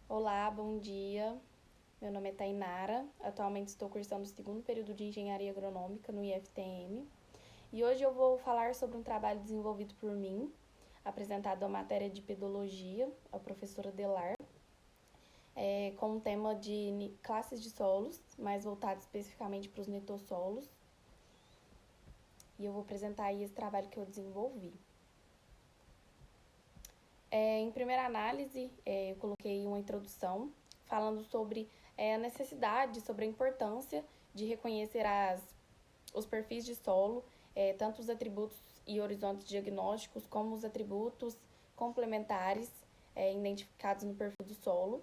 Olá, bom dia. Meu nome é Tainara. Atualmente estou cursando o segundo período de Engenharia Agronômica no IFTM. E hoje eu vou falar sobre um trabalho desenvolvido por mim, apresentado à matéria de Pedologia, a professora Delar, com o tema de classes de solos, mais voltado especificamente para os netossolos. E eu vou apresentar aí esse trabalho que eu desenvolvi. Em primeira análise, eu coloquei uma introdução falando sobre a necessidade, sobre a importância de reconhecer os perfis de solo, tanto os atributos e horizontes diagnósticos, como os atributos complementares identificados no perfil do solo,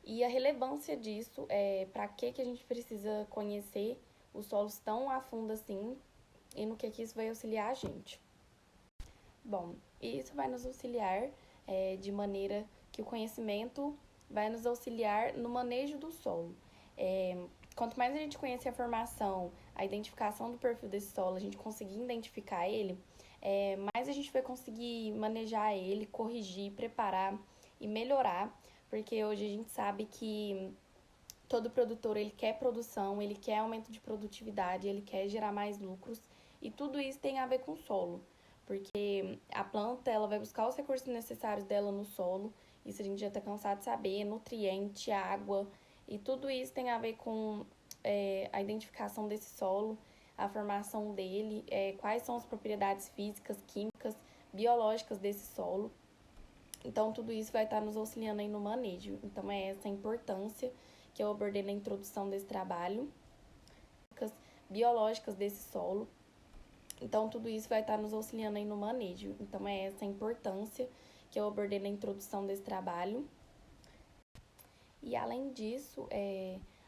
e a relevância disso, para que a gente precisa conhecer os solos tão a fundo assim, e no que isso vai auxiliar a gente. Bom, isso vai nos auxiliar de maneira que o conhecimento vai nos auxiliar no manejo do solo. Quanto mais a gente conhecer a formação, a identificação do perfil desse solo, a gente conseguir identificar ele, mais a gente vai conseguir manejar ele, corrigir, preparar e melhorar, porque hoje a gente sabe que todo produtor ele quer produção, ele quer aumento de produtividade, ele quer gerar mais lucros, e tudo isso tem a ver com o solo, porque a planta ela vai buscar os recursos necessários dela no solo, isso a gente já está cansado de saber, nutriente, água, e tudo isso tem a ver com a identificação desse solo, a formação dele, quais são as propriedades físicas, químicas, biológicas desse solo. Então, tudo isso vai estar nos auxiliando aí no manejo. Então, é essa a importância que eu abordei na introdução desse trabalho, biológicas desse solo. Então, tudo isso vai estar nos auxiliando aí no manejo. Então, é essa a importância que eu abordei na introdução desse trabalho. E, além disso,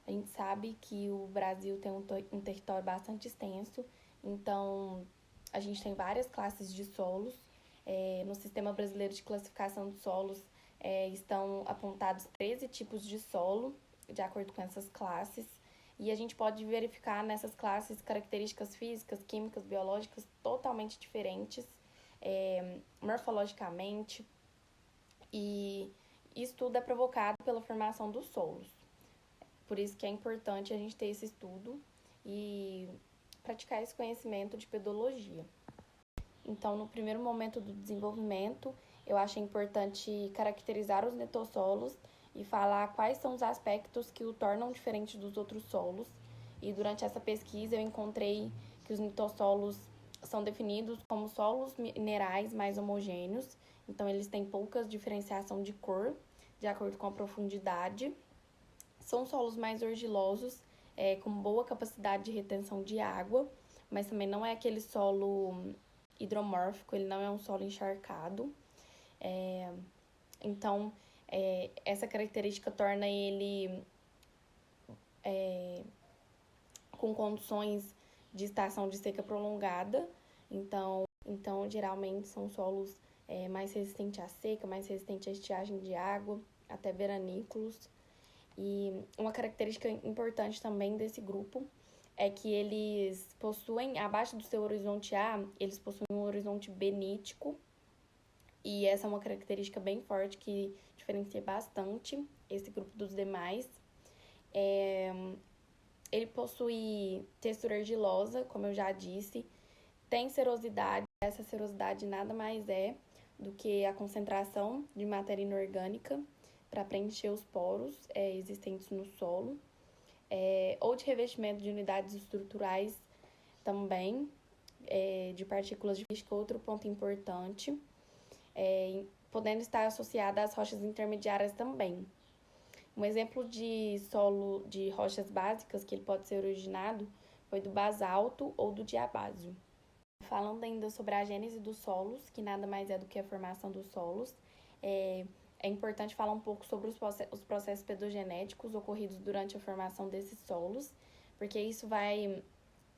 a gente sabe que o Brasil tem um território bastante extenso. Então, a gente tem várias classes de solos. No Sistema Brasileiro de Classificação de Solos, estão apontados 13 tipos de solo, de acordo com essas classes. E a gente pode verificar nessas classes características físicas, químicas, biológicas totalmente diferentes, morfologicamente, e isso tudo é provocado pela formação dos solos. Por isso que é importante a gente ter esse estudo e praticar esse conhecimento de pedologia. Então, no primeiro momento do desenvolvimento, eu achei importante caracterizar os netossolos e falar quais são os aspectos que o tornam diferente dos outros solos. E durante essa pesquisa eu encontrei que os netossolos são definidos como solos minerais mais homogêneos, então eles têm pouca diferenciação de cor, de acordo com a profundidade. São solos mais argilosos, com boa capacidade de retenção de água, mas também não é aquele solo hidromórfico, ele não é um solo encharcado. Então, essa característica torna ele com condições de estação de seca prolongada. Então geralmente são solos mais resistentes à seca, mais resistentes à estiagem de água, até veranícolas. E uma característica importante também desse grupo é que eles possuem, abaixo do seu horizonte A, eles possuem um horizonte benítico, e essa é uma característica bem forte que diferencia bastante esse grupo dos demais. Ele possui textura argilosa, como eu já disse, tem serosidade, essa serosidade nada mais é do que a concentração de matéria inorgânica para preencher os poros existentes no solo, ou de revestimento de unidades estruturais também, de partículas de física, outro ponto importante, podendo estar associada às rochas intermediárias também. Um exemplo de solo de rochas básicas que ele pode ser originado foi do basalto ou do diabásio. Falando ainda sobre a gênese dos solos, que nada mais é do que a formação dos solos, é importante falar um pouco sobre os processos pedogenéticos ocorridos durante a formação desses solos, porque isso vai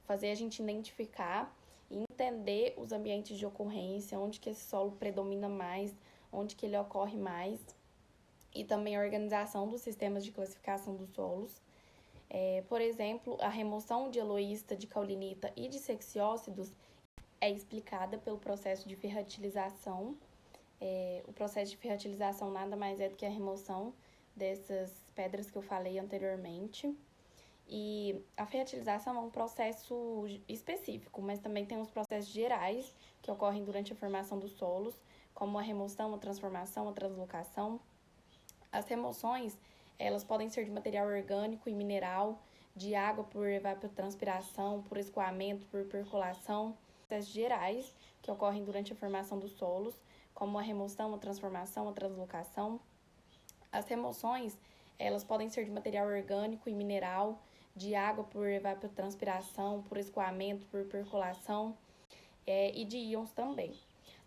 fazer a gente identificar e entender os ambientes de ocorrência, onde que esse solo predomina mais, onde que ele ocorre mais, e também a organização dos sistemas de classificação dos solos. Por exemplo, a remoção de eloísta, de caulinita e de sexiócidos é explicada pelo processo de ferritilização. O processo de ferritilização nada mais é do que a remoção dessas pedras que eu falei anteriormente. E a fertilização é um processo específico, mas também tem os processos gerais que ocorrem durante a formação dos solos, como a remoção, a transformação, a translocação. As remoções, elas podem ser de material orgânico e mineral, de água por evapotranspiração, por escoamento, por percolação. Processos gerais que ocorrem durante a formação dos solos, como a remoção, a transformação, a translocação. As remoções, elas podem ser de material orgânico e mineral, de água por evapotranspiração, por escoamento, por percolação, e de íons também.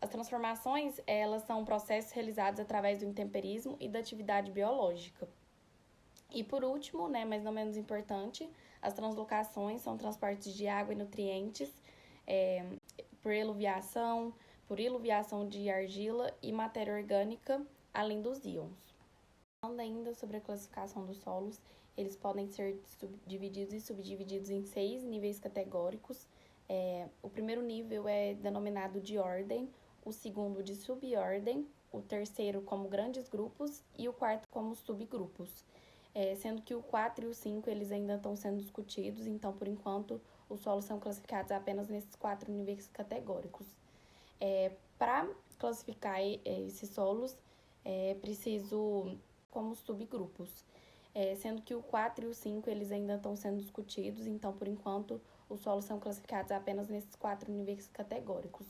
As transformações, elas são processos realizados através do intemperismo e da atividade biológica. E por último, mas não menos importante, as translocações são transportes de água e nutrientes por eluviação, de argila e matéria orgânica, além dos íons. Falando ainda sobre a classificação dos solos, eles podem ser divididos e subdivididos em 6 níveis categóricos. O primeiro nível é denominado de ordem, o segundo de subordem, o terceiro como grandes grupos e o quarto como subgrupos. Sendo que o 4 e o 5 eles ainda estão sendo discutidos, então, por enquanto, os solos são classificados apenas nesses 4 níveis categóricos. Para classificar esses solos, é preciso como subgrupos, sendo que o 4 e o 5 eles ainda estão sendo discutidos, então, por enquanto, os solos são classificados apenas nesses 4 níveis categóricos.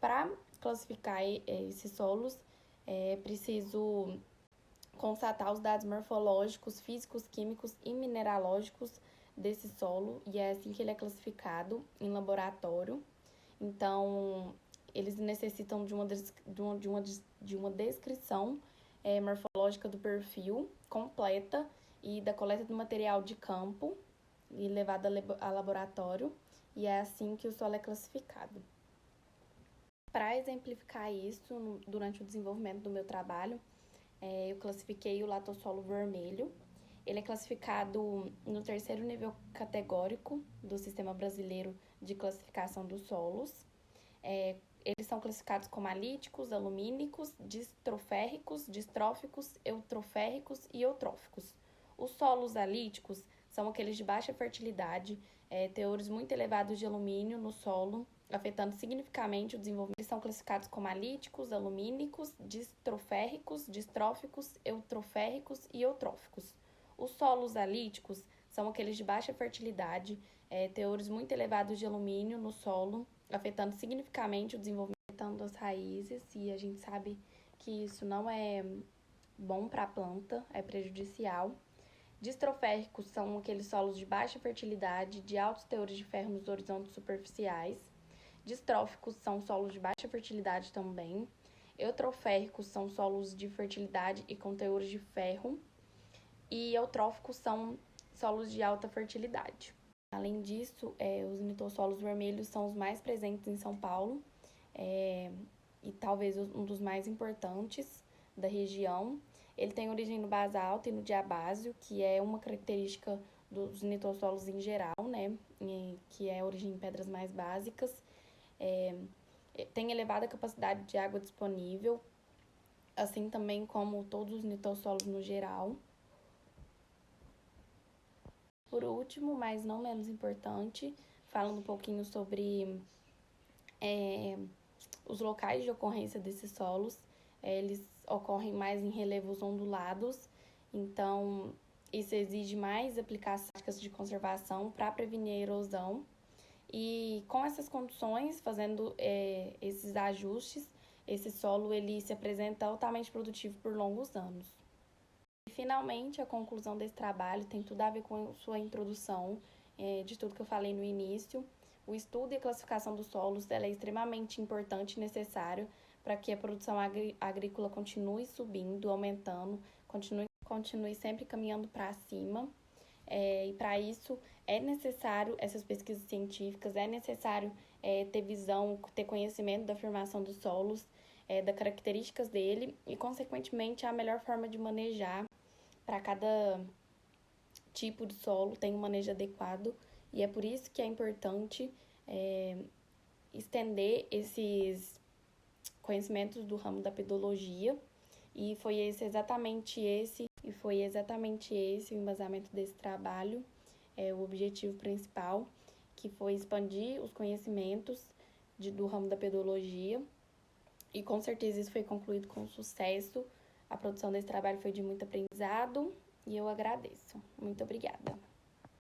Para classificar esses solos, é preciso constatar os dados morfológicos, físicos, químicos e mineralógicos desse solo, e é assim que ele é classificado em laboratório. Então, eles necessitam de uma descrição morfológica do perfil completa e da coleta do material de campo e levado a laboratório, e é assim que o solo é classificado. Para exemplificar isso, durante o desenvolvimento do meu trabalho, eu classifiquei o latossolo vermelho. Ele é classificado no terceiro nível categórico do Sistema Brasileiro de Classificação dos Solos. Eles são classificados como alíticos, alumínicos, distroférricos, distróficos, eutroférricos e eutróficos. Os solos alíticos são aqueles de baixa fertilidade, teores muito elevados de alumínio no solo, afetando significativamente o desenvolvimento. Eles são classificados como alíticos, alumínicos, distroférricos, distróficos, eutroférricos e eutróficos. Os solos alíticos são aqueles de baixa fertilidade, teores muito elevados de alumínio no solo, afetando significativamente o desenvolvimento das raízes, e a gente sabe que isso não é bom para a planta, é prejudicial. Distroférricos são aqueles solos de baixa fertilidade, de altos teores de ferro nos horizontes superficiais. Distróficos são solos de baixa fertilidade também. Eutroférricos são solos de fertilidade e com teores de ferro. E eutróficos são solos de alta fertilidade. Além disso, os nitossolos vermelhos são os mais presentes em São Paulo, e talvez um dos mais importantes da região. Ele tem origem no basalto e no diabásio, que é uma característica dos nitossolos em geral, que é a origem em pedras mais básicas. Tem elevada capacidade de água disponível, assim também como todos os nitossolos no geral. Por último, mas não menos importante, falando um pouquinho sobre os locais de ocorrência desses solos. Eles ocorrem mais em relevos ondulados, então isso exige mais aplicações de conservação para prevenir a erosão. E com essas condições, fazendo esses ajustes, esse solo ele se apresenta altamente produtivo por longos anos. E, finalmente, a conclusão desse trabalho tem tudo a ver com a sua introdução, de tudo que eu falei no início. O estudo e a classificação dos solos é extremamente importante e necessário para que a produção agrícola continue subindo, aumentando, continue sempre caminhando para cima. E para isso é necessário essas pesquisas científicas, é necessário ter visão, ter conhecimento da formação dos solos, das características dele e, consequentemente, a melhor forma de manejar para cada tipo de solo tem um manejo adequado, e é por isso que é importante estender esses conhecimentos do ramo da pedologia E foi exatamente esse o embasamento desse trabalho, o objetivo principal, que foi expandir os conhecimentos do ramo da pedologia. E com certeza isso foi concluído com sucesso. A produção desse trabalho foi de muito aprendizado e eu agradeço. Muito obrigada.